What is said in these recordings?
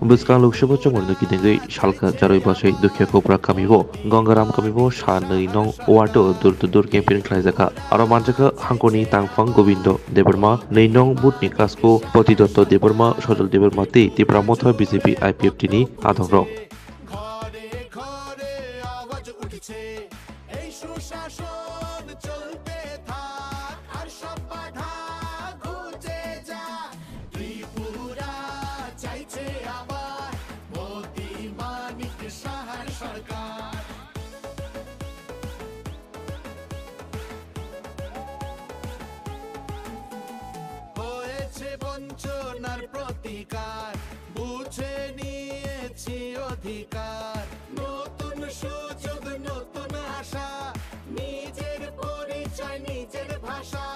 Buskang Lokshapa Chongor Nuki Dengai Shalka Jaroi Basai Dukya Kopra Kamibo Gangaram Kamibo Shanai Nong Wato Dur to Dur Campaign Klaizaka Aramanjaka Hankoni Tangfang Govindo Deberma Nainong Butni Kasko Potidoto Deberma Shodol Deberma Ti Pramotha BJP IPF Tini Adhoro বঞ্চনার প্রতিকার বুঝে নিয়েছি অধিকার নতুন সুযোগ নতুন আশা নিজের পরিচয় নিজের ভাষা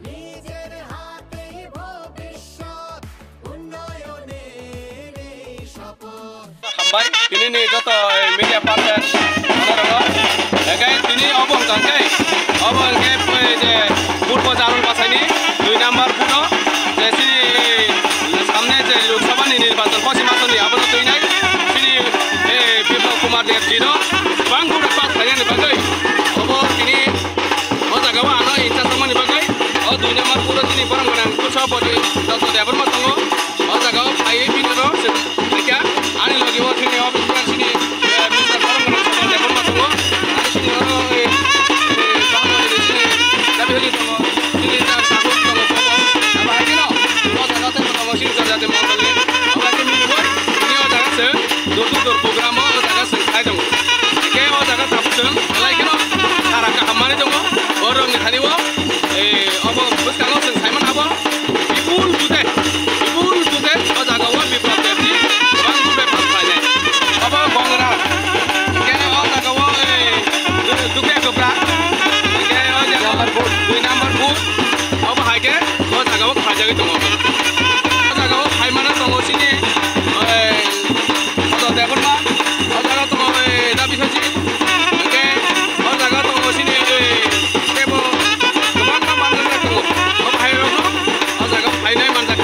নিজের হাতেই ভবিষ্যৎ উন্নয়নের এই শপথ হামবাই তিনি নি যত মিডিয়া পার্টনার ওনারা একাই তিনি অবঙ্কাকে যে পূর্ব জানুন বাসাইনি 2 নাম্বার ফুটো যে সামনে যে লোকসভা নির্বাচন পশ্চিম আসনে আবার তৈরি নাই তিনি বিপ্লব কুমার দেবজির বাংগুর পাস থাকেন বাগৈ অব তিনি ও জায়গাও আনো ইচ্ছা সমান বাগৈ ও 2 নাম্বার ফুটো তিনি বরংগনা কুসপতি যত দেবর মতঙ্গ ও জায়গাও ফাই বিনর সেটা আনি লাগিব তিনি অফিস তিনি মিস্টার বরংগনা দেবর মতঙ্গ তিনি দাবি হলি তো তিনি তাকো जाते मंडलनि अब्लासो मिलुबाय बिनि अजागासो दर प्रग्रामाव अजागा सोंखाय दङ एके अजागा थाबसों लायखिनो साराका हाममानै दङ अरंनि थानिव अब बुसकाङाव सोंखायमोन हाबो बिपुल जुदे अजागाव बिप्लब देबनि गोबां गुबे पास खालायनाय अब गंगरा एके अजागाव दुखे गोब्रा एके अजागाव 2 नाम्बार बुथ अब हायके अजागाव खाजागै दङ sini atau depan atau tengok tapi saja oke atau tengok sini kebo kemana mana tengok apa hai rono atau hai naik mana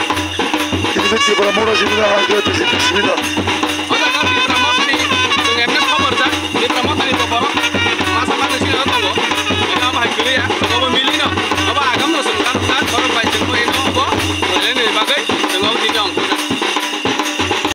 ini kita bermula sini lah kita di sini